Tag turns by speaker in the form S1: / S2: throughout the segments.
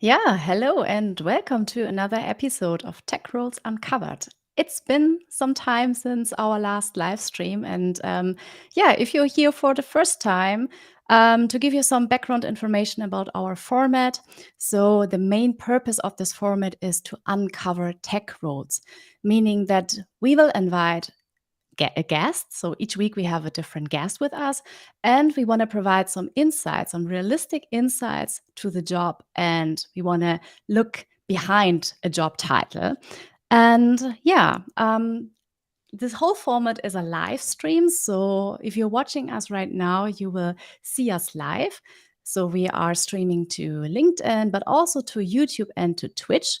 S1: Yeah, hello and welcome to another episode of Tech Roles Uncovered. It's been some time since our last live stream, and yeah, if you're here for the first time, to give you some background information about our format. So, the main purpose of this format is to uncover tech roles, meaning that we will invite a guest. So each week we have a different guest with us, and we want to provide some insights, some realistic insights to the job. And we want to look behind a job title. And yeah, this whole format is a live stream. So if you're watching us right now, you will see us live. So we are streaming to LinkedIn, but also to YouTube and to Twitch.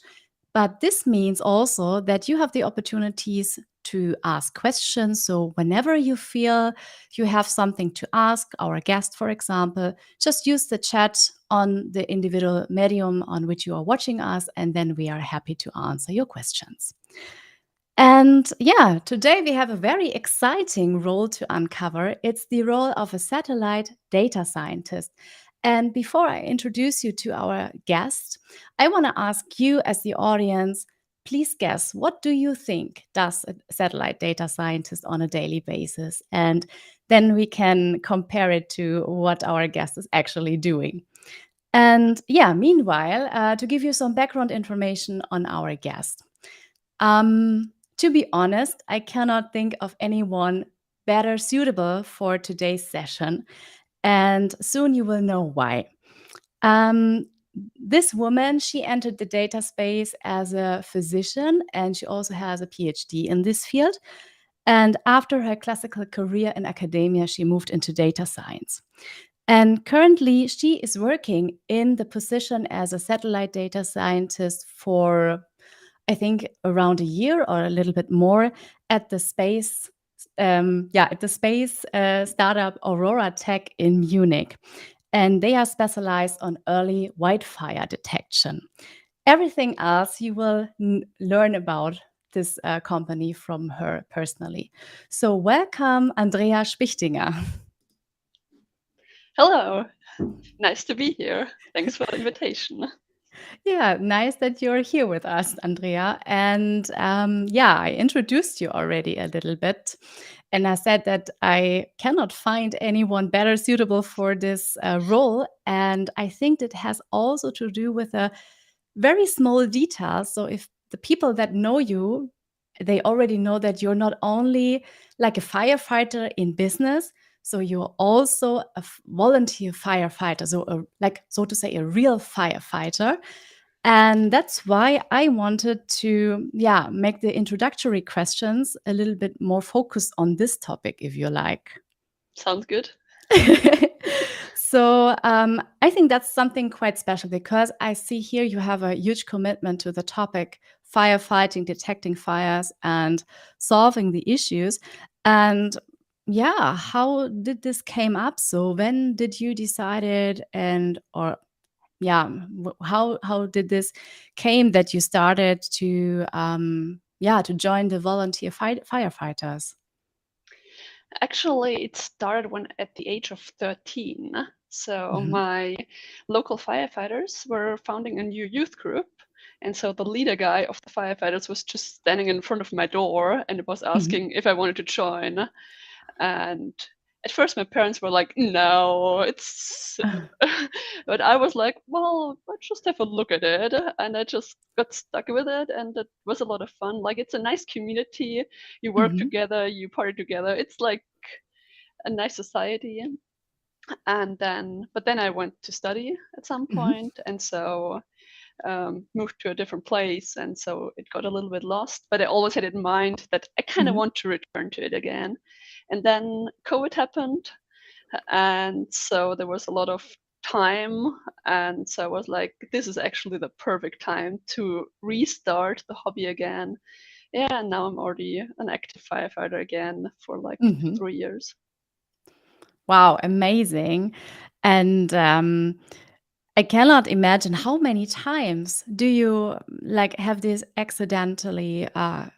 S1: But this means also that you have the opportunities to ask questions. So whenever you feel you have something to ask our guest, for example, just use the chat on the individual medium on which you are watching us, and then we are happy to answer your questions. And yeah, today we have a very exciting role to uncover. It's the role of a satellite data scientist. And before I introduce you to our guest, I want to ask you, as the audience, please guess, what do you think does a satellite data scientist on a daily basis? And then we can compare it to what our guest is actually doing. And yeah, meanwhile, to give you some background information on our guest. To be honest, I cannot think of anyone better suitable for today's session, and soon you will know why. Um, this woman, she entered the data space as a physician, and she also has a PhD in this field. And after her classical career in academia, she moved into data science. And currently, she is working in the position as a satellite data scientist for, I think, around a year or a little bit more at the space, startup OroraTech in Munich. And they are specialized on early wildfire detection. Everything else you will learn about this company from her personally. So, welcome, Andrea Spichtinger.
S2: Hello, nice to be here. Thanks for the invitation.
S1: Yeah, nice that you're here with us, Andrea. And yeah, I introduced you already a little bit. And I said that I cannot find anyone better suitable for this role. And I think that has also to do with a very small detail. So if the people that know you, they already know that you're not only like a firefighter in business, so you're also a volunteer firefighter, so like so to say a real firefighter. And that's why I wanted to, yeah, make the introductory questions a little bit more focused on this topic, if you like.
S2: Sounds good.
S1: So I think that's something quite special because I see here you have a huge commitment to the topic firefighting, detecting fires, and solving the issues. And yeah, how did this came up? So when did you decided and or yeah, how did this came that you started to to join the volunteer firefighters?
S2: Actually, it started when at the age of 13. So
S1: Mhm.
S2: my local firefighters were founding a new youth group. And so the leader guy of the firefighters was just standing in front of my door and was
S1: Mhm.
S2: asking if I wanted to join. And at first my parents were like, no, it's but I was like, well, let's just have a look at it. And I just got stuck with it, and it was a lot of fun. Like, it's a nice community. You work
S1: Mhm.
S2: together, you party together. It's like a nice society. And then I went to study at some
S1: Mhm.
S2: point, and so moved to a different place, and so it got a little bit lost. But I always had in mind that I kind of
S1: Mhm.
S2: want to return to it again. And then COVID happened, and so there was a lot of time, and so I was like, this is actually the perfect time to restart the hobby again. Yeah, and now I'm already an active firefighter again for like
S1: Mhm.
S2: 3 years.
S1: Wow, amazing. And I cannot imagine how many times do you like have this accidentally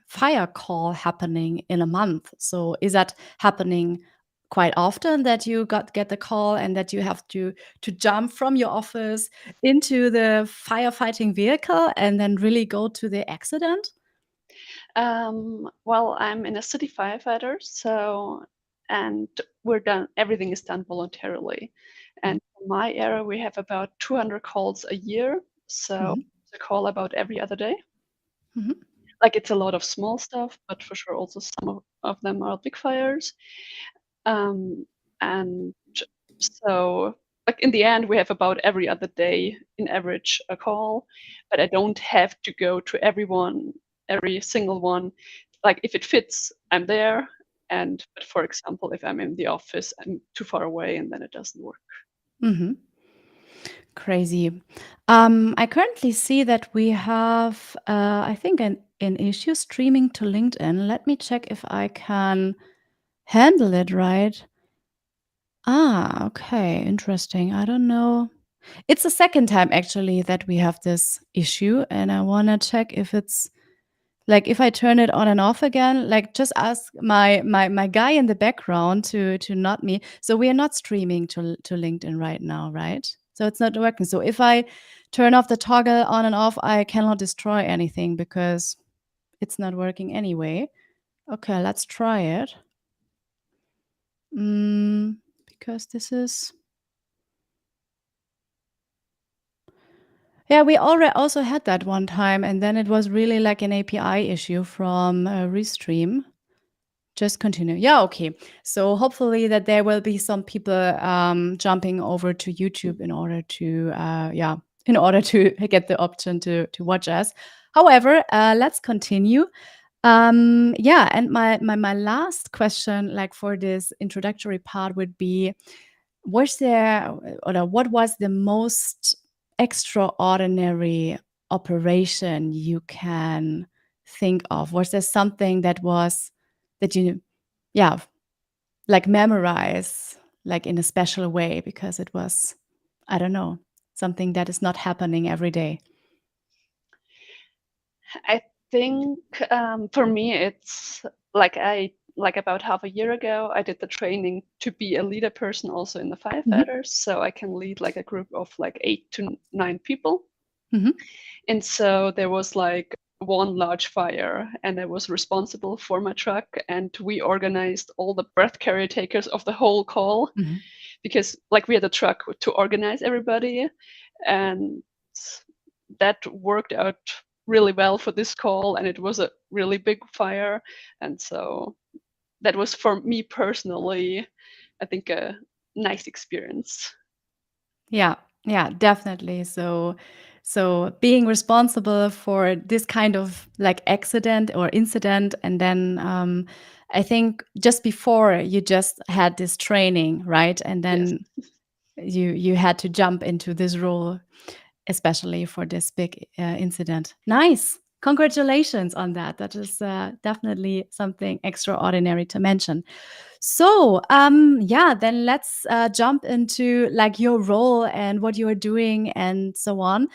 S1: fire call happening in a month. So is that happening quite often that you get the call and that you have to jump from your office into the firefighting vehicle and then really go to the accident?
S2: Well, I'm in a city firefighter, so and everything is done voluntarily.
S1: Mhm.
S2: And in my area, we have about 200 calls a year, so
S1: Mhm.
S2: it's a call about every other day.
S1: Mhm.
S2: Like, it's a lot of small stuff, but for sure also some of them are big fires. Um, and so, like, in the end, we have about every other day, in average, a call, but I don't have to go to every single one. Like, if it fits, I'm there, but for example, if I'm in the office, I'm too far away, and then it doesn't work.
S1: Mhm. Crazy. I currently see that we have, I think, an issue streaming to LinkedIn. Let me check if I can handle it right. Ah, okay, interesting. I don't know. It's the second time actually that we have this issue, and I want to check if it's like if I turn it on and off again, like just ask my guy in the background to not me. So we are not streaming to LinkedIn right now, right? So it's not working. So if I turn off the toggle on and off, I cannot destroy anything because it's not working anyway. Okay, let's try it. Because this is yeah, we already also had that one time, and then it was really like an API issue from Restream. Just continue. Yeah, okay. So hopefully that there will be some people jumping over to YouTube in order to, in order to get the option to watch us. However, let's continue. Yeah, and my last question, like for this introductory part, would be: was there, or what was the most extraordinary operation you can think of? Was there something that you, yeah, like memorize, like in a special way because it was, I don't know, something that is not happening every day?
S2: I think, for me, it's like about half a year ago, I did the training to be a leader person also in the
S1: Mhm.
S2: firefighters, so I can lead like a group of like 8 to 9 people.
S1: Mhm.
S2: And so there was like one large fire, and I was responsible for my truck, and we organized all the breath carrier takers of the whole call
S1: Mhm.
S2: because like we had a truck to organize everybody, and that worked out really well for this call, and it was a really big fire. And so that was, for me personally, I think a nice experience.
S1: Yeah, yeah, definitely. So being responsible for this kind of like accident or incident, and then I think just before you just had this training, right? And
S2: Yes.
S1: then you had to jump into this role, especially for this big incident. Nice. Congratulations on that. That is definitely something extraordinary to mention. So, yeah, then let's jump into like your role and what you are doing and so on.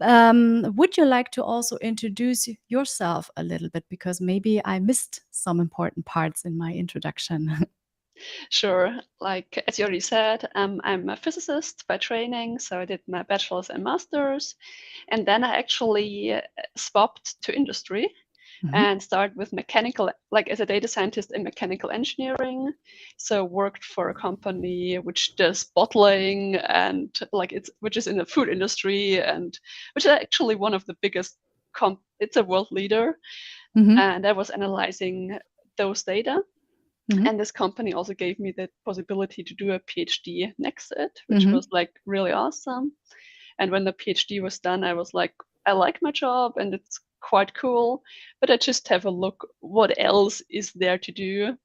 S1: Would you like to also introduce yourself a little bit? Because maybe I missed some important parts in my introduction.
S2: Sure. Like, as you already said, I'm a physicist by training, so I did my bachelor's and master's, and then I actually swapped to industry
S1: Mhm.
S2: and started with like as a data scientist in mechanical engineering. So worked for a company which does bottling, and which is in the food industry, and which is actually one of the biggest. It's a world leader,
S1: Mhm.
S2: and I was analyzing those data.
S1: Mhm.
S2: And this company also gave me the possibility to do a PhD next to it, which
S1: Mhm.
S2: was like really awesome. And when the PhD was done, I was like, I like my job and it's quite cool, but I just have a look what else is there to do.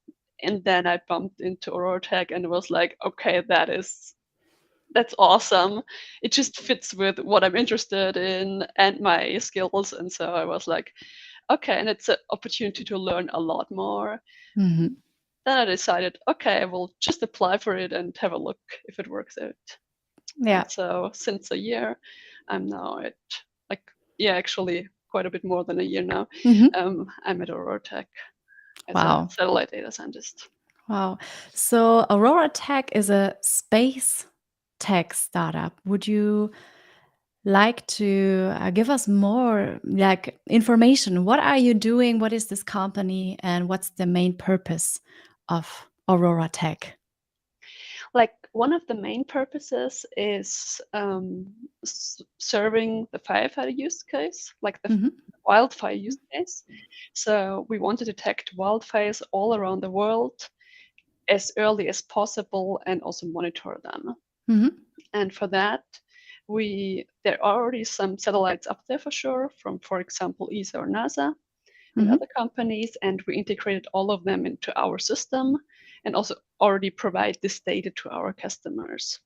S2: And then I bumped into OroraTech and was like, okay, that's awesome. It just fits with what I'm interested in and my skills. And so I was like, okay, and it's an opportunity to learn a lot more.
S1: Mhm.
S2: Then I decided, okay, I will just apply for it and have a look if it works out. And
S1: Yeah.
S2: so since a year, I'm now at like, yeah, actually quite a bit more than a year now.
S1: Mhm.
S2: I'm at OroraTech as a
S1: Wow.
S2: satellite data scientist.
S1: Wow. So OroraTech is a space tech startup. Would you like to give us more like information? What are you doing? What is this company, and what's the main purpose of OroraTech?
S2: Like one of the main purposes is serving the firefighter use case, like the
S1: Mhm.
S2: wildfire use case. So we want to detect wildfires all around the world as early as possible and also monitor them.
S1: Mhm.
S2: And for that, there are already some satellites up there for sure, from, for example, ESA or NASA and
S1: Mhm.
S2: other companies, and we integrated all of them into our system and also already provide this data to our customers.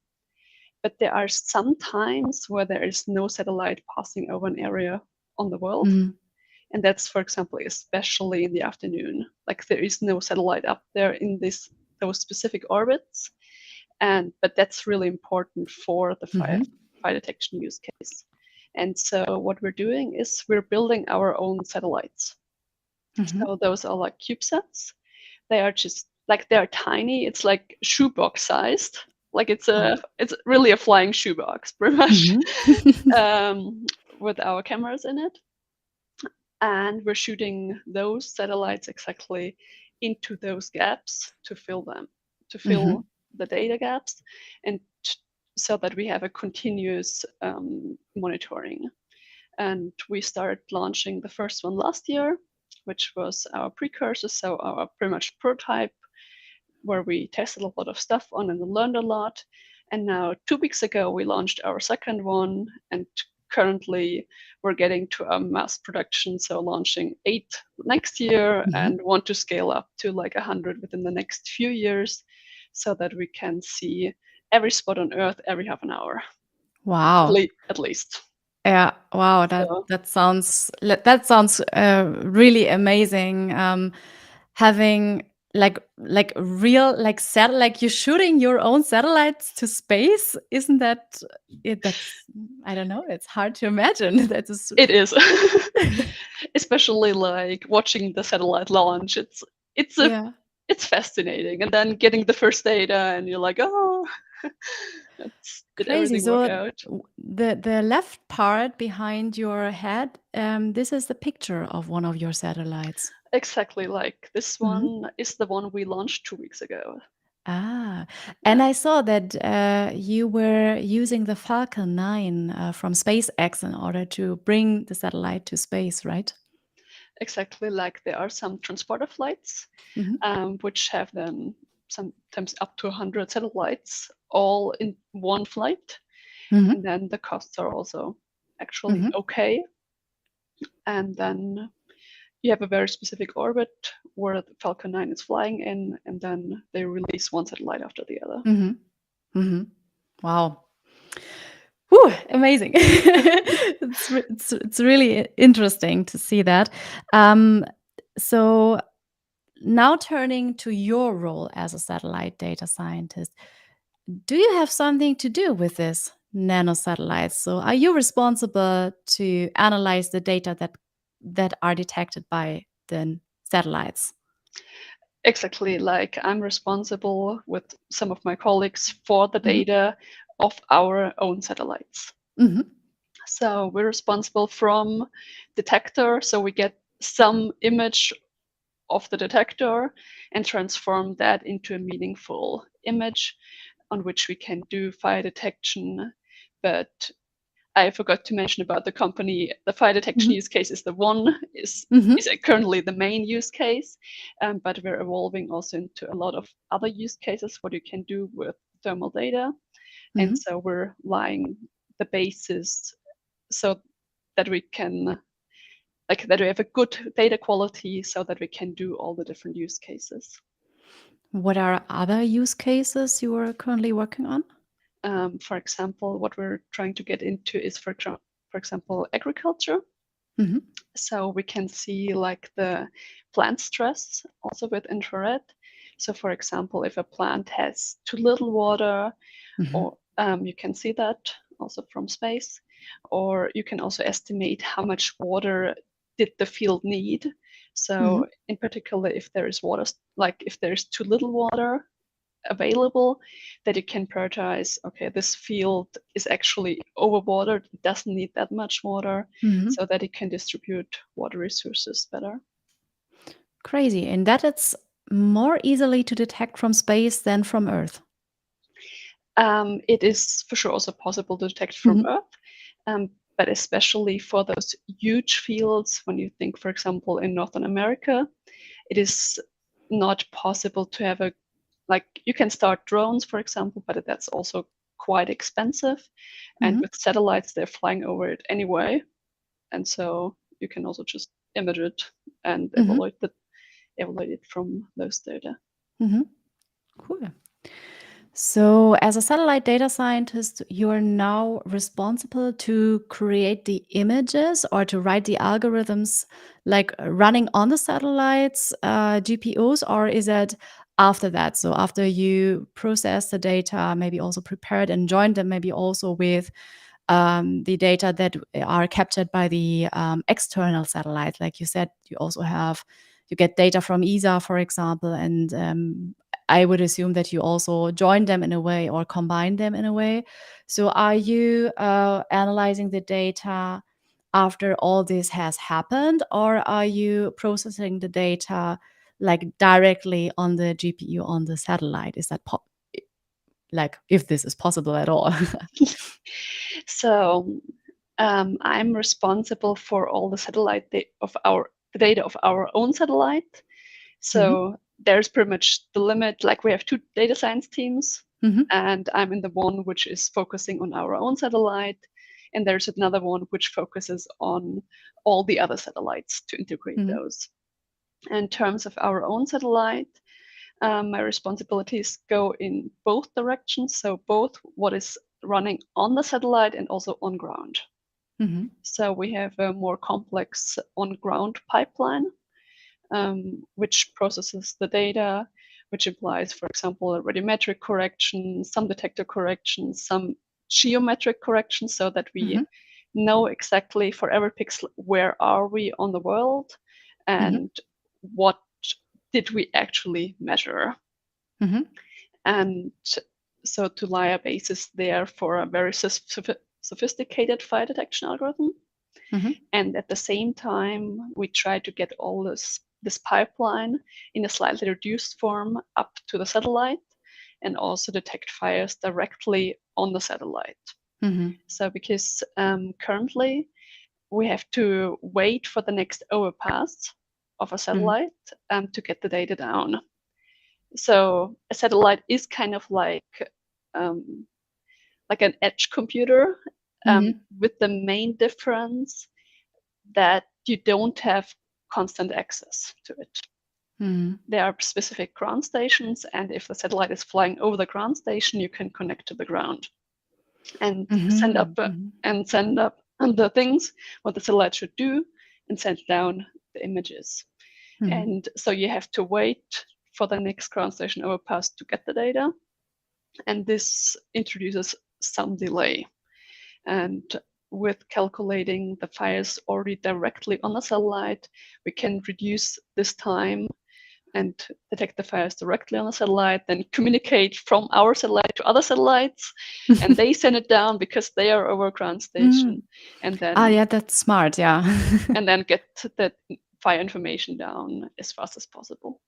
S2: But there are some times where there is no satellite passing over an area on the world.
S1: Mhm.
S2: And that's, for example, especially in the afternoon. Like there is no satellite up there in those specific orbits. But that's really important for the fire
S1: Mhm.
S2: detection use case. And so what we're doing is we're building our own satellites.
S1: Mhm.
S2: So those are like CubeSats. They are just like they're tiny. It's like shoebox sized. Like
S1: Oh.
S2: it's really a flying shoebox, pretty much,
S1: Mhm.
S2: um, with our cameras in it. And we're shooting those satellites exactly into those gaps to fill them, to fill
S1: Mhm.
S2: the data gaps, and so that we have a continuous monitoring. And we started launching the first one last year, which was our precursor, so our pretty much prototype, where we tested a lot of stuff on and learned a lot. And now 2 weeks ago, we launched our second one, and currently we're getting to a mass production, so launching 8 next year
S1: Mhm.
S2: and want to scale up to like 100 within the next few years so that we can see every spot on Earth every half an hour,
S1: Wow.
S2: at least.
S1: Yeah, wow,
S2: So
S1: that sounds really amazing. Having like real like satellite, you're shooting your own satellites to space, isn't that it? That's I don't know. It's hard to imagine. That is,
S2: it is. Especially like watching the satellite launch. It's a
S1: yeah,
S2: it's fascinating. And then getting the first data and you're like, oh, did
S1: crazy.
S2: everything work
S1: So
S2: out?
S1: the left part behind your head, this is the picture of one of your satellites.
S2: Exactly, like this
S1: Mhm.
S2: one is the one we launched 2 weeks ago.
S1: Ah, and
S2: Yeah,
S1: I saw that you were using the Falcon 9 from SpaceX in order to bring the satellite to space, right?
S2: exactly. Like there are some transporter flights,
S1: Mhm.
S2: which have then sometimes up to 100 satellites all in one flight. And
S1: Mhm.
S2: then the costs are also actually
S1: Mhm.
S2: okay. And then you have a very specific orbit where the Falcon 9 is flying in, and then they release one satellite after the other.
S1: Mhm. Mhm. Wow. Whew, amazing. It's really interesting to see that. Um, so now turning to your role as a satellite data scientist, do you have something to do with this nanosatellites? So are you responsible to analyze the data that are detected by the satellites?
S2: Exactly, like I'm responsible with some of my colleagues for the
S1: Mhm.
S2: data of our own satellites.
S1: Mhm.
S2: So we're responsible from detector, so we get some image of the detector and transform that into a meaningful image on which we can do fire detection. But I forgot to mention about the company. The fire detection
S1: Mhm.
S2: use case is the one is
S1: Mhm.
S2: currently the main use case, but we're evolving also into a lot of other use cases what you can do with thermal data, and
S1: Mhm.
S2: so we're laying the basis so that we can like that we have a good data quality so that we can do all the different use cases.
S1: What are other use cases you are currently working on?
S2: For example, what we're trying to get into is for example agriculture.
S1: Mhm.
S2: So we can see like the plant stress also with infrared. So for example, if a plant has too little water,
S1: Mhm.
S2: or you can see that also from space, or you can also estimate how much water did the field need So in particular, if there is water, like if there's too little water available, that you can prioritize, okay, this field is actually overwatered, it doesn't need that much water, so that it can distribute water resources better.
S1: Crazy. And that it's more easily to detect from space than from Earth.
S2: It is for sure also possible to detect from Earth, but especially for those huge fields, when you think, for example, in Northern America, it is not possible to have a, like, you can start drones, for example, but that's also quite expensive. And with satellites, they're flying over it anyway. And so you can also just image it and evaluate it from those data.
S1: Cool. So, as a satellite data scientist, you are now responsible to create the images or to write the algorithms like running on the satellites, GPUs, or is it after that? So, after you process the data, maybe also prepare it and join them, maybe also with the data that are captured by the external satellites. Like you said, you get data from ESA, for example, and I would assume that you also join them in a way or combine them in a way. So are you analyzing the data after all this has happened, or are you processing the data like directly on the GPU on the satellite? Is that like if this is possible at all?
S2: So I'm responsible for all the satellite the data of our own satellite. So there's pretty much the limit. Like we have two data science teams, and I'm in the one which is focusing on our own satellite, and there's another one which focuses on all the other satellites to integrate those. In terms of our own satellite, my responsibilities go in both directions. So both what is running on the satellite and also on ground. So we have a more complex on-ground pipeline, which processes the data, which implies, for example, a radiometric correction, some detector corrections, some geometric corrections, so that we know exactly for every pixel where are we on the world and what did we actually measure. And so to lie a basis there for a very sophisticated fire detection algorithm. And at the same time, we try to get all this pipeline in a slightly reduced form up to the satellite and also detect fires directly on the satellite. So because currently we have to wait for the next overpass of a satellite to get the data down. So a satellite is kind of like an edge computer, with the main difference that you don't have constant access to it. There are specific ground stations, and if the satellite is flying over the ground station, you can connect to the ground and send up the things what the satellite should do and send down the images. And so you have to wait for the next ground station overpass to get the data, and this introduces some delay. And with calculating the fires already directly on the satellite, we can reduce this time and detect the fires directly on the satellite, then communicate from our satellite to other satellites, and they send it down because they are over ground station, and then
S1: yeah, that's smart. Yeah.
S2: and then get the fire information down as fast as possible.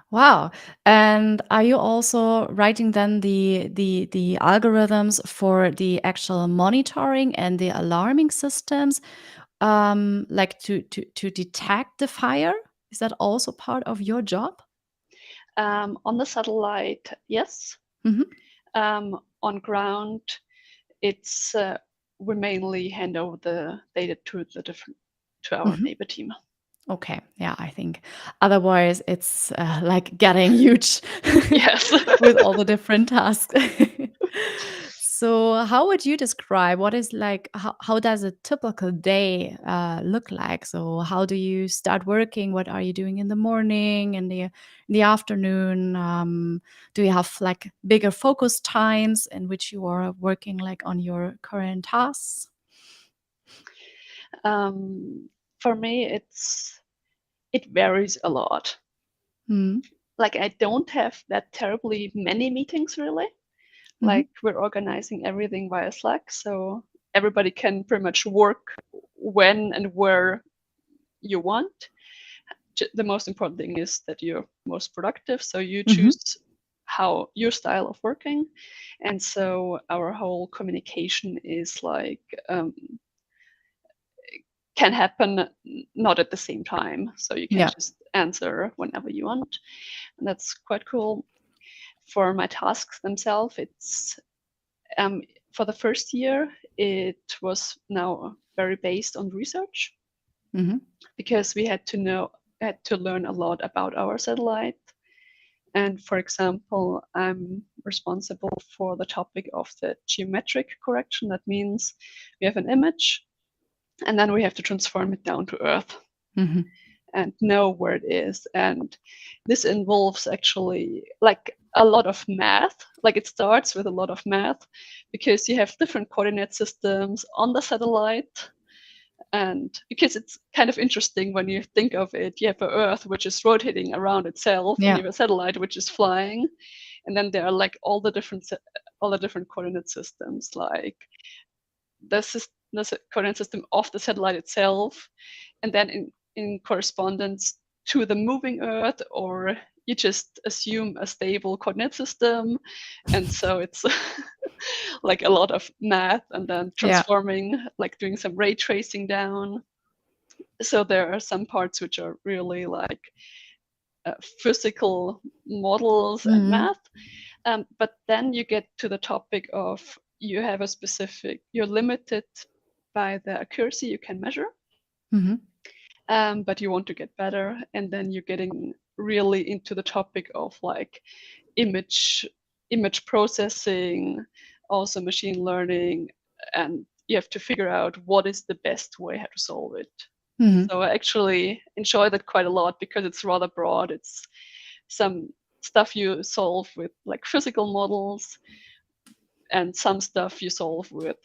S1: Wow. And are you also writing then the algorithms for the actual monitoring and the alarming systems, like to detect the fire? Is that also part of your job?
S2: On the satellite, yes. On ground, it's we mainly hand over the data to our neighbor team.
S1: Okay, yeah, I think otherwise it's like getting huge
S2: Yes.
S1: with all the different tasks. So, how would you describe what is like, how does a typical day look like? So, how do you start working? What are you doing in the morning, in the afternoon? Do you have like bigger focus times in which you are working like on your current tasks?
S2: For me, it varies a lot.
S1: Mhm.
S2: Like I don't have that terribly many meetings really.
S1: Mhm.
S2: Like we're organizing everything via Slack, so everybody can pretty much work when and where you want. The most important thing is that you're most productive, so you
S1: Mhm.
S2: choose how your style of working. And so our whole communication is like can happen not at the same time, so you can
S1: Yeah.
S2: just answer whenever you want, and that's quite cool. For my tasks themselves, it's for the first year it was now very based on research,
S1: Mhm.
S2: because we had to learn a lot about our satellite. And for example, I'm responsible for the topic of the geometric correction. That means we have an image and then we have to transform it down to Earth
S1: Mhm.
S2: and know where it is. And this involves actually like a lot of math. Like it starts with a lot of math because you have different coordinate systems on the satellite. And because it's kind of interesting when you think of it, you have a Earth which is rotating around itself, and
S1: Yeah.
S2: you have a satellite which is flying, and then there are like all the different coordinate systems, like the coordinate system of the satellite itself, and then in correspondence to the moving Earth, or you just assume a stable coordinate system, and so it's like a lot of math, and then
S1: Yeah.
S2: transforming, like doing some ray tracing down. So there are some parts which are really like physical models and
S1: Mhm.
S2: math, but then you get to the topic of you're limited by the accuracy you can measure,
S1: Mhm.
S2: but you want to get better, and then you're getting really into the topic of like image image processing, also machine learning, and you have to figure out what is the best way how to solve it.
S1: Mhm.
S2: So I actually enjoy that quite a lot because it's rather broad. It's some stuff you solve with like physical models, and some stuff you solve with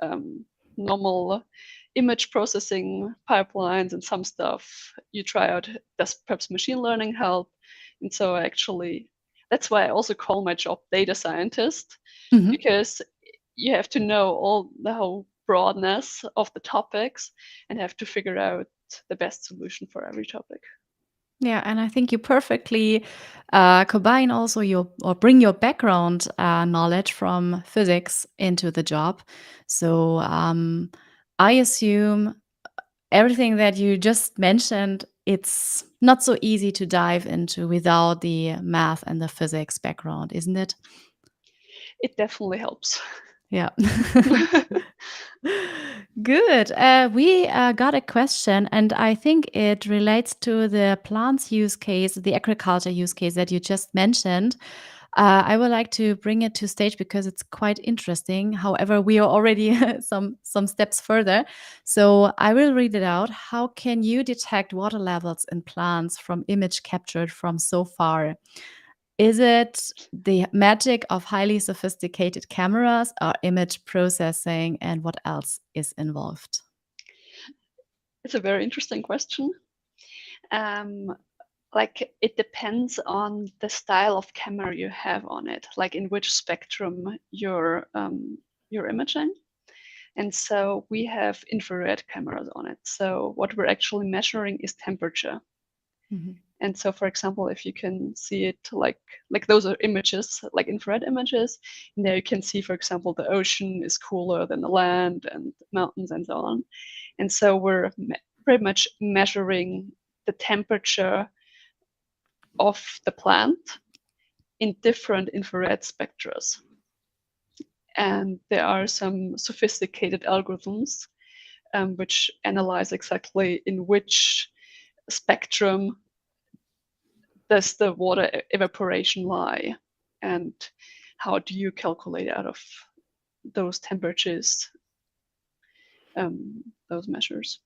S2: um, normal image processing pipelines, and some stuff you try out. Does perhaps machine learning help? And so actually, that's why I also call my job data scientist,
S1: Mhm.
S2: because you have to know all the whole broadness of the topics and have to figure out the best solution for every topic.
S1: Yeah, and I think you perfectly combine also your or bring your background knowledge from physics into the job. So I assume everything that you just mentioned, it's not so easy to dive into without the math and the physics background, isn't it?
S2: It definitely helps.
S1: Yeah. Good. We got a question, and I think it relates to the plants use case, the agriculture use case that you just mentioned. I would like to bring it to stage because it's quite interesting. However, we are already some steps further. So I will read it out. How can you detect water levels in plants from image captured from so far? Is it the magic of highly sophisticated cameras or image processing, and what else is involved?
S2: It's a very interesting question. Um, like it depends on the style of camera you have on it, like in which spectrum you're imaging. And so we have infrared cameras on it. So what we're actually measuring is temperature.
S1: Mhm.
S2: And so, for example, if you can see it like those are images, like infrared images, and there you can see, for example, the ocean is cooler than the land and mountains and so on. And so we're pretty much measuring the temperature of the plant in different infrared spectra. And there are some sophisticated algorithms which analyze exactly in which spectrum does the water evaporation lie, and how do you calculate out of those temperatures those measures.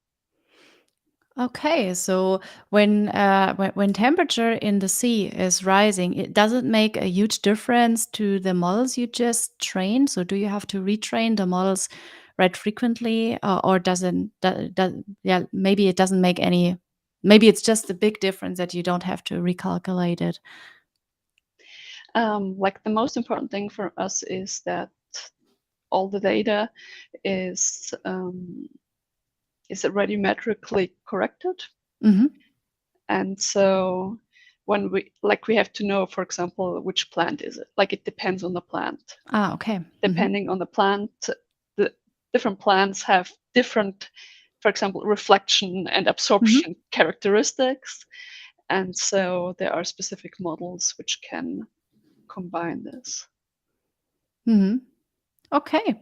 S1: Okay, so when temperature in the sea is rising, it doesn't make a huge difference to the models you just trained. So do you have to retrain the models right frequently, or doesn't? Yeah, maybe it doesn't make any. maybe it's just a big difference that you don't have to recalculate it.
S2: Like the most important thing for us is that all the data is radiometrically corrected.
S1: Mm-hmm.
S2: And so when we have to know, for example, which plant is it. Like it depends on the plant.
S1: Ah, okay. Mm-hmm.
S2: Depending on the plant, the different plants have different, for example, reflection and
S1: Mm-hmm.
S2: absorption characteristics. And so there are specific models which can combine this.
S1: Mm-hmm. Okay,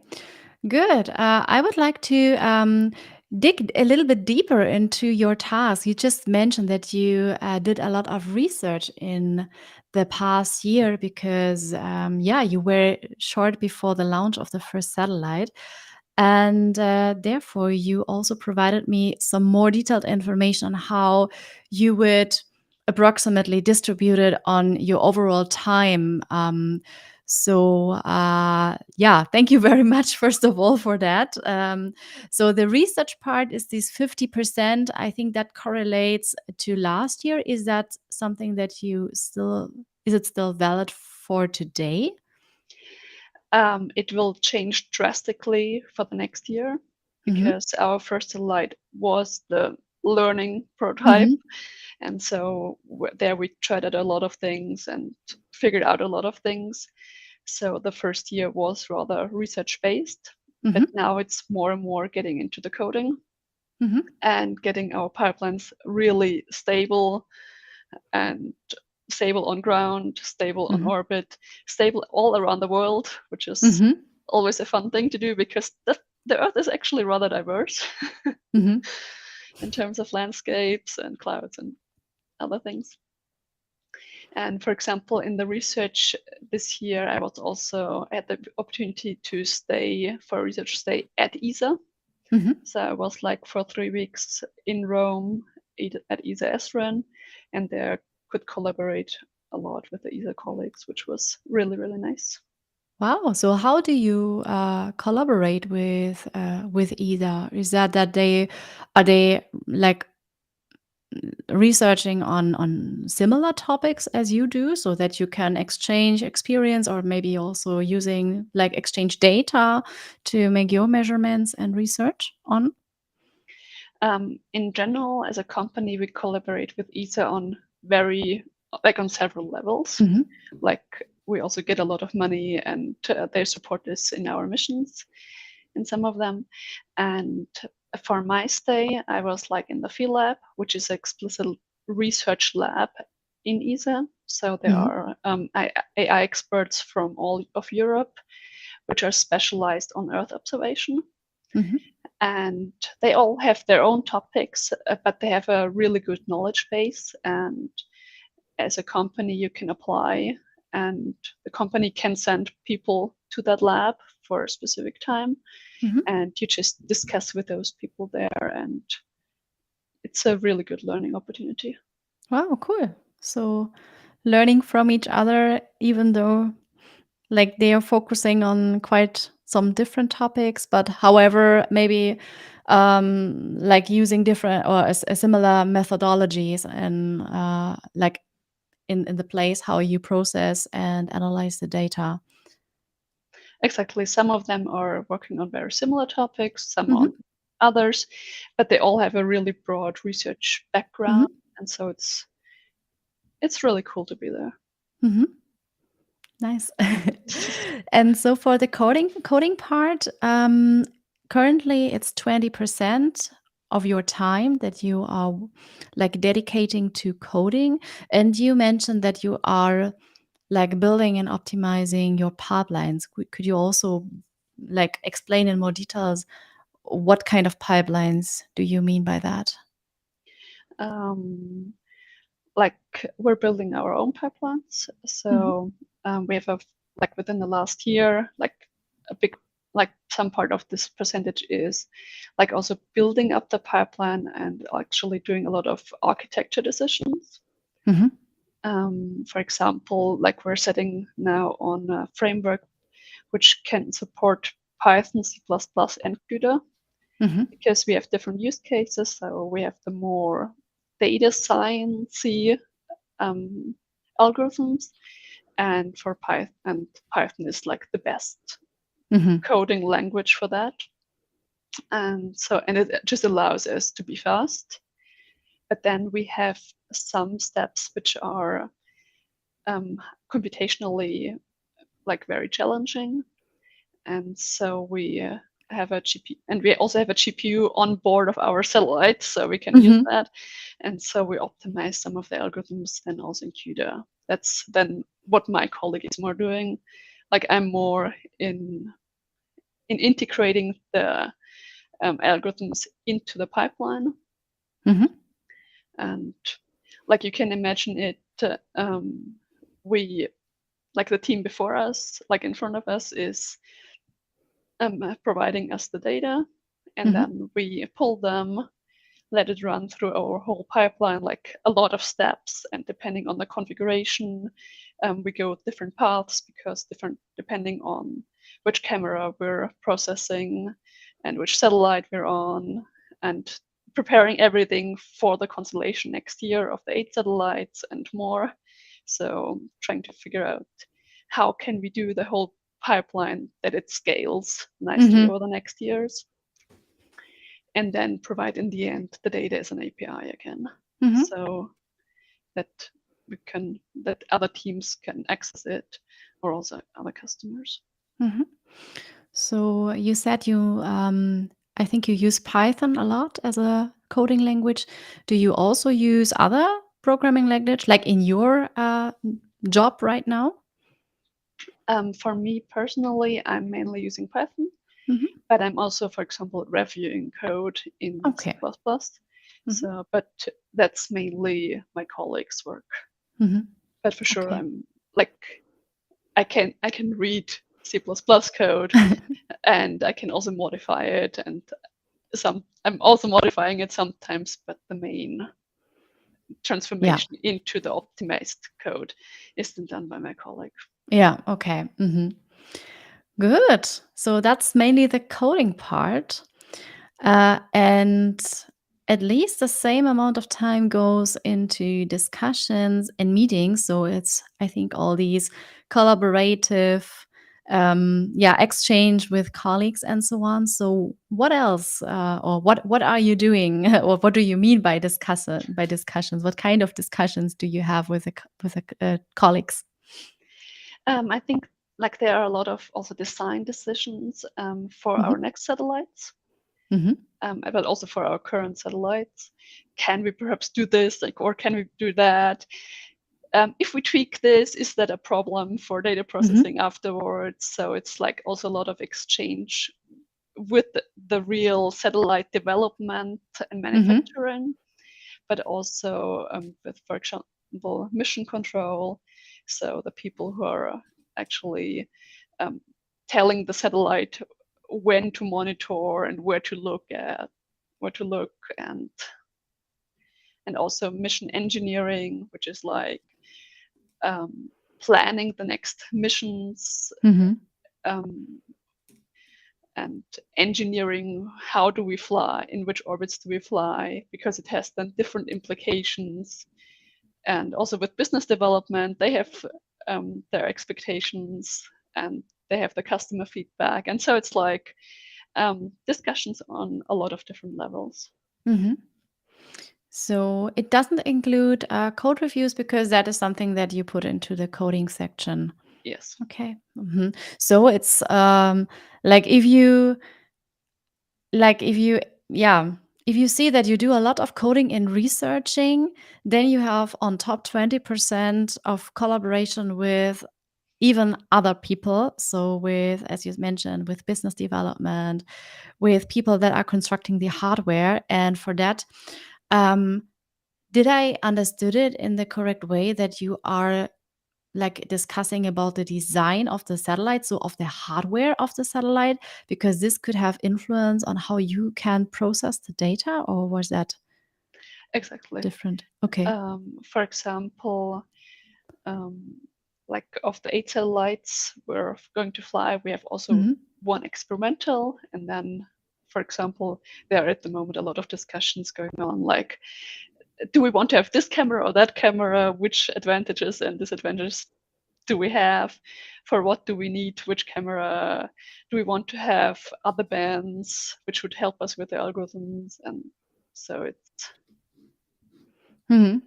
S1: good. I would like to dig a little bit deeper into your task. You just mentioned that you did a lot of research in the past year because, yeah, you were short before the launch of the first satellite. And therefore, you also provided me some more detailed information on how you would approximately distribute it on your overall time. Yeah, thank you very much, first of all, for that. So the research part is this 50%. I think that correlates to last year. Is that something that is it still valid for today?
S2: It will change drastically for the next year
S1: Mm-hmm.
S2: because our first satellite was the learning prototype.
S1: Mm-hmm.
S2: And so there we tried out a lot of things and figured out a lot of things. So the first year was rather research based, but
S1: Mm-hmm.
S2: now it's more and more getting into the coding
S1: Mm-hmm.
S2: and getting our pipelines really stable and stable on ground, stable on
S1: Mm-hmm.
S2: orbit, stable all around the world, which is
S1: Mm-hmm.
S2: always a fun thing to do because the Earth is actually rather diverse
S1: Mm-hmm.
S2: in terms of landscapes and clouds and other things. And for example, in the research this year, I was also had the opportunity to stay for a research stay at ESA.
S1: Mm-hmm.
S2: So I was like for 3 weeks in Rome at ESA Esren, and there could collaborate a lot with the ESA colleagues, which was really, really nice.
S1: Wow. So how do you collaborate with either? Is that they like researching on similar topics as you do, so that you can exchange experience, or maybe also using like exchange data to make your measurements and research on?
S2: In general, as a company, we collaborate with ESA on on several levels.
S1: Mm-hmm.
S2: Like we also get a lot of money, and they support us in our missions, in some of them. And for my stay, I was like in the field lab, which is an explicit research lab in ESA. So there
S1: Mm-hmm.
S2: are AI experts from all of Europe, which are specialized on Earth observation.
S1: Mm-hmm.
S2: And they all have their own topics, but they have a really good knowledge base. And as a company, you can apply, and the company can send people to that lab for a specific time,
S1: Mm-hmm.
S2: and you just discuss with those people there, and it's a really good learning opportunity.
S1: Wow, cool. So learning from each other, even though like they are focusing on quite some different topics, but however, maybe like using different or a similar methodologies and like in the place how you process and analyze the data.
S2: Exactly. Some of them are working on very similar topics, some
S1: Hmm.
S2: on others, but they all have a really broad research
S1: Hmm.
S2: background, and so it's really cool to be there.
S1: Hmm. Nice. And so for the coding part, currently it's 20% of your time that you are like dedicating to coding. And you mentioned that you are like building and optimizing your pipelines. Could you also like explain in more details what kind of pipelines do you mean by that?
S2: Um, like we're building our own pipelines,
S1: Hmm.
S2: so we have like within the last year, like a big like some part of this percentage is like also building up the pipeline and actually doing a lot of architecture decisions.
S1: Hmm.
S2: For example, like we're setting now on a framework which can support Python, C++, and CUDA
S1: Hmm.
S2: because we have different use cases. So we have the more data science-y algorithms, and for Python, and Python is like the best
S1: Mhm.
S2: coding language for that. And it just allows us to be fast. But then we have some steps which are computationally like very challenging. And so we have a GPU, and we also have a GPU on board of our satellite, so we can use
S1: Mhm.
S2: that. And so we optimize some of the algorithms then also in CUDA. That's then what my colleague is more doing. Like I'm more in integrating the algorithms into the pipeline.
S1: Mhm.
S2: And like you can imagine it, we, like the team before us, like in front of us, is providing us the data, and
S1: Mhm.
S2: then we pull them, let it run through our whole pipeline, like a lot of steps. And depending on the configuration, we go different paths, because depending on which camera we're processing and which satellite we're on, and preparing everything for the constellation next year of the 8 satellites and more. So trying to figure out how can we do the whole pipeline that it scales nicely
S1: Mhm.
S2: over the next years, and then provide in the end the data as an API again,
S1: Mhm.
S2: so that that other teams can access it, or also other customers.
S1: Mhm. So you said I think you use Python a lot as a coding language. Do you also use other programming language, like in your job right now?
S2: For me personally, I'm mainly using Python,
S1: Mhm.
S2: but I'm also, for example, reviewing code in C++.
S1: Okay. Mhm.
S2: So, but that's mainly my colleagues' work.
S1: Mhm.
S2: But for sure,
S1: Okay.
S2: I'm like I can read C++ code, and I can also modify it, and I'm also modifying it sometimes, but the main
S1: Yeah.
S2: transformation into the optimized code is then done by my colleague.
S1: Yeah. Okay. Mhm. Good. So that's mainly the coding part. And at least the same amount of time goes into discussions and meetings. So it's, I think, all these collaborative, exchange with colleagues and so on. So what else, or what are you doing, or what do you mean by discussions? What kind of discussions do you have with colleagues?
S2: I think like there are a lot of also design decisions for our
S1: Hmm.
S2: next satellites,
S1: Hmm.
S2: but also for our current satellites. Can we perhaps do this, like, or can we do that? If we tweak this, is that a problem for data
S1: Hmm.
S2: processing afterwards? So it's like also a lot of exchange with the real satellite development and
S1: Hmm.
S2: manufacturing, but also with, for example, mission control. So the people who are actually um, telling the satellite when to monitor and where to look, and also mission engineering, which is like um, planning the next missions,
S1: Hmm.
S2: um, and engineering how do we fly, in which orbits do we fly, because it has then different implications. And also with business development, they have their expectations, and they have the customer feedback. And so it's like discussions on a lot of different levels.
S1: Hmm. So it doesn't include code reviews because that is something that you put into the coding section.
S2: Yes,
S1: Okay. Mhm. So it's like if you yeah, if you see that you do a lot of coding and researching, then you have on top 20% of collaboration with even other people. So with, as you mentioned, with business development, with people that are constructing the hardware, and for that, um, did I understood it in the correct way that you are like discussing about the design of the satellite, so of the hardware of the satellite, because this could have influence on how you can process the data, or was that
S2: exactly.
S1: different? Okay.
S2: For example, um, like of the 8 satellites we're going to fly, we have also
S1: Mhm.
S2: one experimental, and then, for example, there are at the moment a lot of discussions going on, like do we want to have this camera or that camera? Which advantages and disadvantages do we have? For what do we need which camera? Do we want to have other bands which would help us with the algorithms? And so it's
S1: Mhm.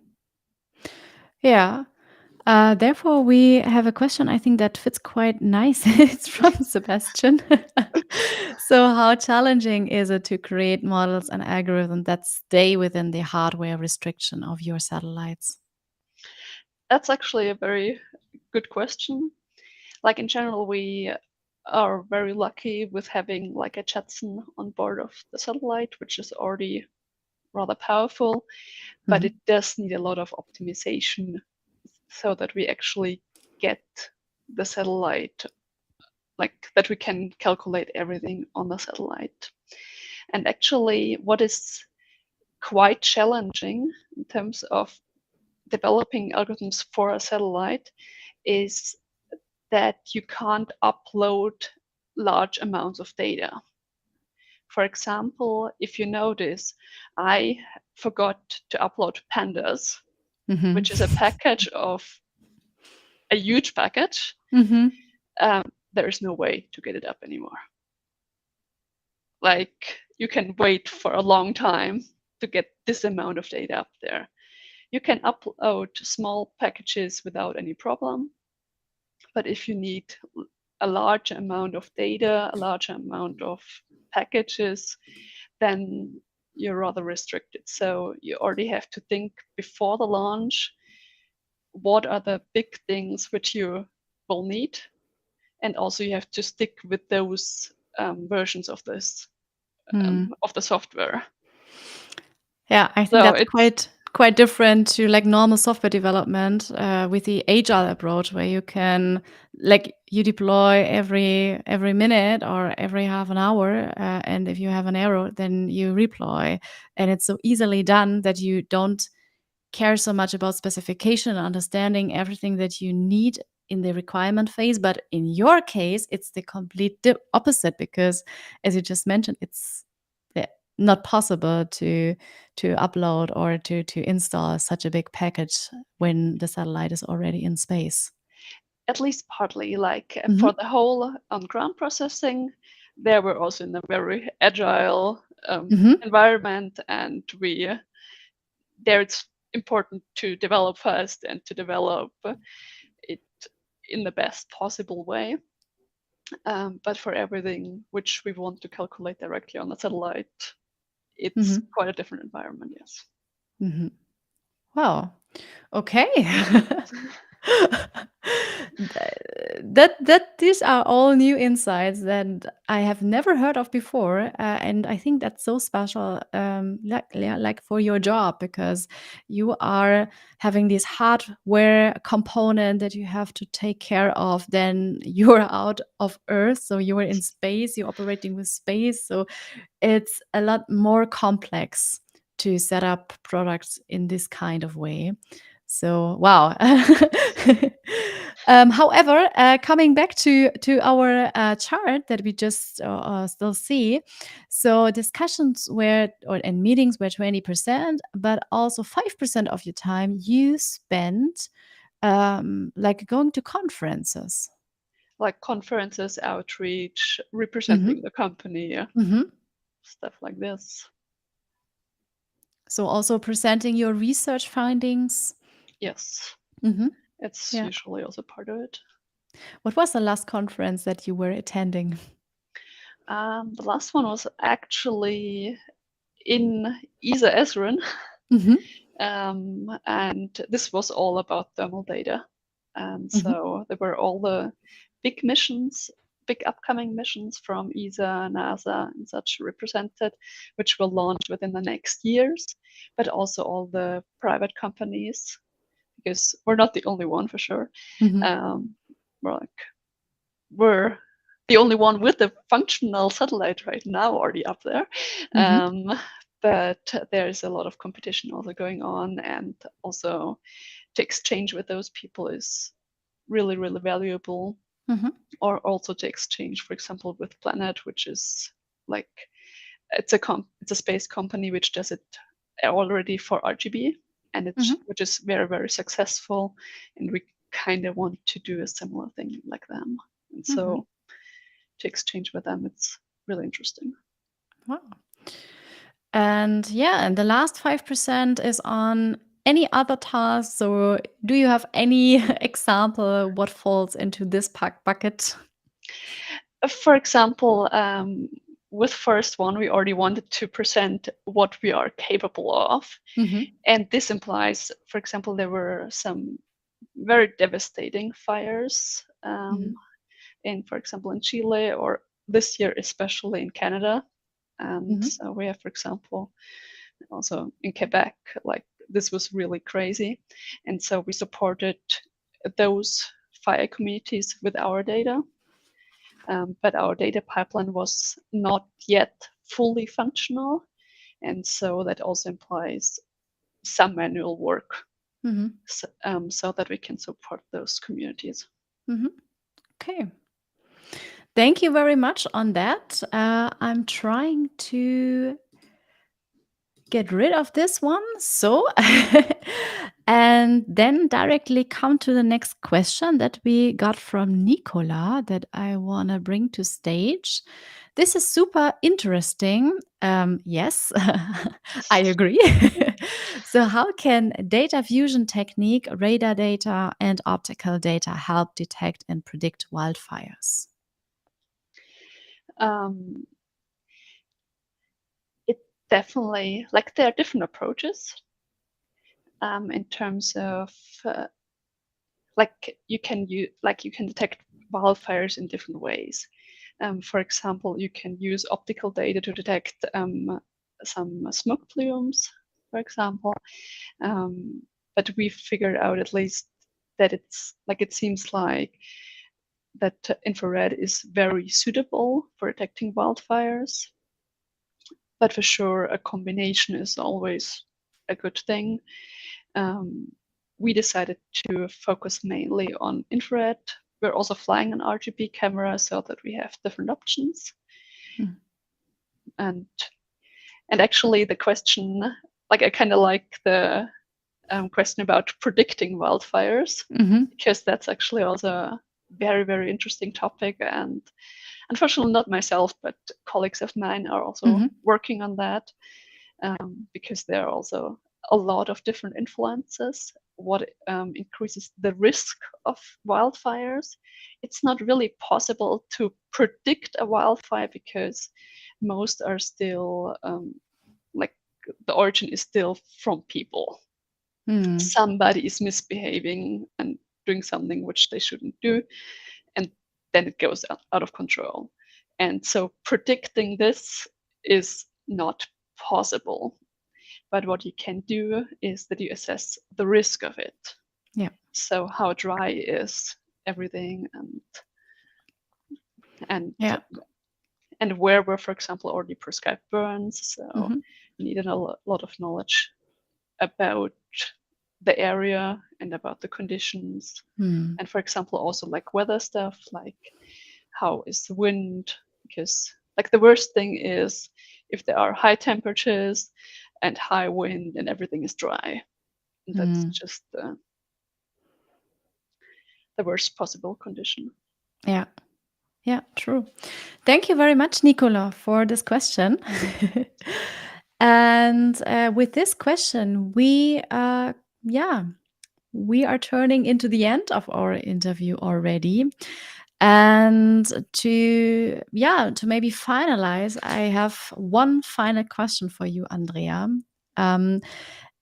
S1: Yeah. Therefore, we have a question I think that fits quite nice. It's from Sebastian. So, how challenging is it to create models and algorithms that stay within the hardware restriction of your satellites?
S2: that's actually a very good question. Like in general, we are very lucky with having like a Jetson on board of the satellite, which is already rather powerful, but it
S1: Mhm.
S2: does need a lot of optimization so that we actually get the satellite, like that we can calculate everything on the satellite. And actually, what is quite challenging in terms of developing algorithms for a satellite is that you can't upload large amounts of data. For example, if you notice, I forgot to upload pandas,
S1: Mhm.
S2: which is a package of a huge package.
S1: Mhm.
S2: There is no way to get it up anymore. Like you can wait for a long time to get this amount of data up there. You can upload small packages without any problem, but if you need a large amount of data, a large amount of packages, then you're rather restricted. So you already have to think before the launch, what are the big things which you will need, and also you have to stick with those versions of this
S1: Mm.
S2: of the software.
S1: Yeah, I think
S2: So
S1: that's
S2: it's
S1: quite different to like normal software development with the agile approach, where you can like you deploy every minute or every half an hour, and if you have an error, then you redeploy, and it's so easily done that you don't care so much about specification and understanding everything that you need in the requirement phase. But in your case, it's the complete opposite because, as you just mentioned, it's the- not possible to upload or to install such a big package when the satellite is already in space.
S2: at least partly like for
S1: Hmm.
S2: the whole on-ground processing, there we're also in a very agile
S1: Hmm.
S2: environment, and we there it's important to develop fast and to develop it in the best possible way. But for everything which we want to calculate directly on the satellite, it's
S1: Hmm.
S2: quite a different environment, yes.
S1: Hmm. Wow. Okay. That these are all new insights that I have never heard of before, and I think that's so special, like yeah, like for your job because you are having this hardware component that you have to take care of. Then you're out of Earth, so you are in space. You're operating with space, so it's a lot more complex to set up products in this kind of way. So wow. However, coming back to our chart that we just still see, so discussions were or and meetings were 20%, but also 5% of your time you spent like going to conferences.
S2: Like conferences, outreach,
S1: Hmm.
S2: representing the company,
S1: Hmm.
S2: stuff like this.
S1: So also presenting your research findings.
S2: Yes,
S1: Hmm.
S2: it's
S1: Yeah.
S2: usually also part of it.
S1: What was the last conference that you were attending?
S2: The last one was actually in ESA Esren,
S1: Hmm.
S2: and this was all about thermal data. And
S1: Hmm.
S2: so there were all the big missions, big upcoming missions from ESA, NASA, and such represented, which will launch within the next years, but also all the private companies, because we're not the only one for sure.
S1: Hmm.
S2: Um, we're like we're the only one with a functional satellite right now already up there.
S1: Hmm.
S2: Um, but there's a lot of competition also going on, and also to exchange with those people is really, really valuable.
S1: Hmm.
S2: Or also to exchange, for example, with Planet, which is like it's a space company which does it already for RGB, and
S1: Mhm.
S2: which is very, very successful, and we kind of want to do a similar thing like them. And
S1: Mhm.
S2: so to exchange with them, it's really interesting.
S1: Wow. And yeah, and the last 5% is on any other tasks. So, do you have any example what falls into this bucket?
S2: For example, with first one, we already wanted to present what we are capable of.
S1: Mhm.
S2: And this implies, for example, there were some very devastating fires
S1: Mhm.
S2: in, for example, in Chile, or this year, especially in Canada. And
S1: Mhm.
S2: so we have, for example, also in Quebec, like this was really crazy. And so we supported those fire communities with our data. But our data pipeline was not yet fully functional. And so that also implies some manual work,
S1: Mhm.
S2: so that we can support those communities.
S1: Mhm. Okay. Thank you very much on that. I'm trying to get rid of this one. So, and then directly come to the next question that we got from Nicola that I want to bring to stage. This is super interesting. Yes, I agree. So, how can data fusion technique, radar data, and optical data help detect and predict wildfires?
S2: Um, it definitely, like, there are different approaches in terms of you can detect wildfires in different ways. For example, you can use optical data to detect some smoke plumes, for example. But we figured out, at least, that it seems like that infrared is very suitable for detecting wildfires. But for sure, a combination is always a good thing. Um, we decided to focus mainly on infrared. We're also flying an RGB camera so that we have different options.
S1: Mm.
S2: And actually, the question, like, I kind of like the question about predicting wildfires,
S1: Mhm.
S2: because that's actually also a very, very interesting topic. And unfortunately, not myself, but colleagues of mine are also
S1: Mhm.
S2: working on that, because there are also a lot of different influences. What increases the risk of wildfires? It's not really possible to predict a wildfire, because most are still like the origin is still from people.
S1: Mm.
S2: Somebody is misbehaving and doing something which they shouldn't do, and then it goes out of control. And so predicting this is not possible. But what you can do is that you assess the risk of it.
S1: Yeah.
S2: So how dry is everything, and
S1: Yeah.
S2: and where were, for example, already prescribed burns. So
S1: Mhm.
S2: you need a lot of knowledge about the area and about the conditions.
S1: Mm.
S2: And for example, also like weather stuff, like how is the wind? Because like the worst thing is if there are high temperatures and high wind and everything is dry. And that's
S1: Mm.
S2: just the worst possible condition.
S1: Yeah. Yeah, true. Thank you very much, Nicola, for this question. And with this question, yeah, we are turning into the end of our interview already. And to maybe finalize, I have one final question for you, Andrea. Um,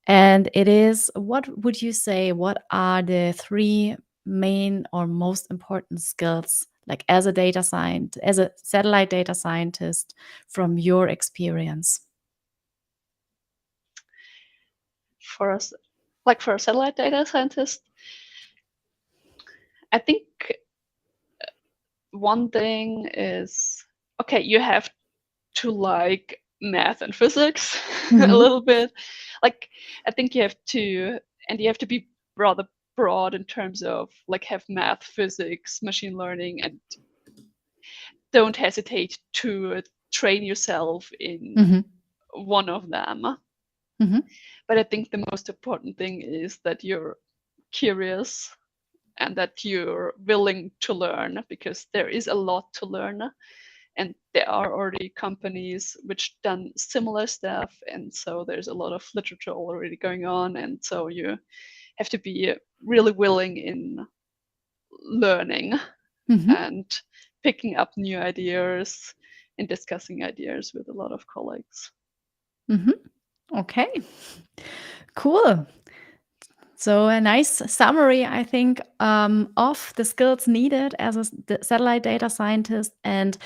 S1: and it is, what would you say, what are the three main or most important skills, like as a data scientist, as a satellite data scientist, from your experience?
S2: For us, like for a satellite data scientist, I think one thing is, okay, you have to like math and physics a
S1: Mhm.
S2: little bit. Like, I think you have to, and you have to be rather broad in terms of like have math, physics, machine learning, and don't hesitate to train yourself in
S1: Mhm.
S2: one of them.
S1: Mhm.
S2: But I think the most important thing is that you're curious and that you're willing to learn, because there is a lot to learn, and there are already companies which done similar stuff, and so there's a lot of literature already going on, and so you have to be really willing in learning
S1: Mhm.
S2: and picking up new ideas and discussing ideas with a lot of colleagues.
S1: Mhm. Okay. Cool. So a nice summary, I think, of the skills needed as a satellite data scientist. And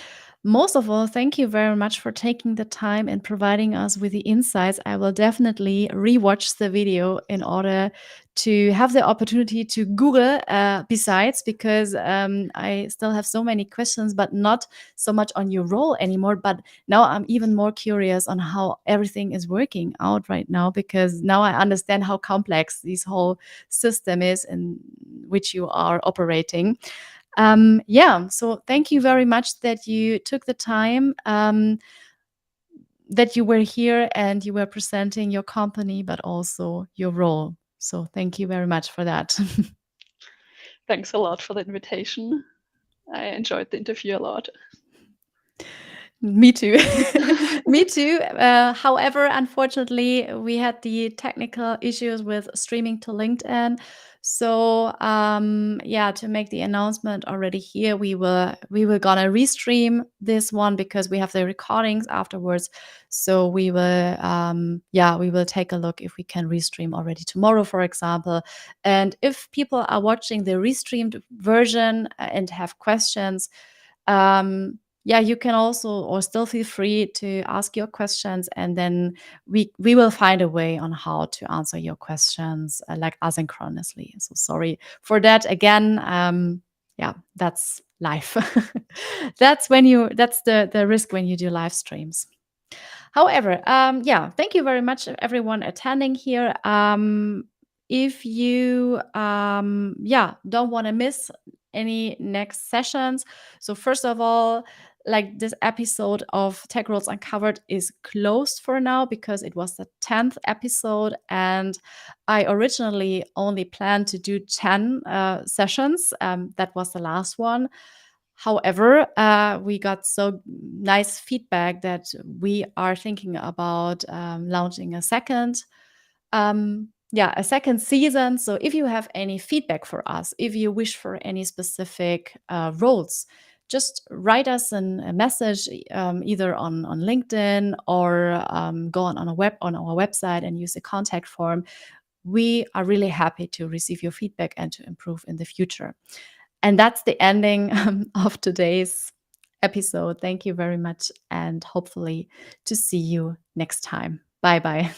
S1: most of all, thank you very much for taking the time and providing us with the insights. I will definitely rewatch the video in order to have the opportunity to Google besides, because I still have so many questions, but not so much on your role anymore. But now I'm even more curious on how everything is working out right now, because now I understand how complex this whole system is in which you are operating. Yeah, so thank you very much that you took the time, that you were here and you were presenting your company, but also your role. So thank you very much for that.
S2: Thanks a lot for the invitation. I enjoyed the interview a lot.
S1: Me too. Me too. However, unfortunately, we had the technical issues with streaming to LinkedIn. So yeah, to make the announcement already here, we will gonna restream this one because we have the recordings afterwards. So we will take a look if we can restream already tomorrow, for example. And if people are watching the restreamed version and have questions, yeah, you can also or still feel free to ask your questions, and then we will find a way on how to answer your questions like asynchronously. So sorry for that again. Yeah, that's life. That's the risk when you do live streams. However, yeah, thank you very much, everyone attending here. If you, yeah, don't want to miss any next sessions, so first of all, like this episode of Tech Roles Uncovered is closed for now because it was the 10th episode, and I originally only planned to do 10 sessions. That was the last one. However, we got so nice feedback that we are thinking about launching a a second season. So if you have any feedback for us, if you wish for any specific roles, just write us a message either on LinkedIn or go on our website and use the contact form. We are really happy to receive your feedback and to improve in the future. And that's the ending of today's episode. Thank you very much, and hopefully to see you next time. Bye bye.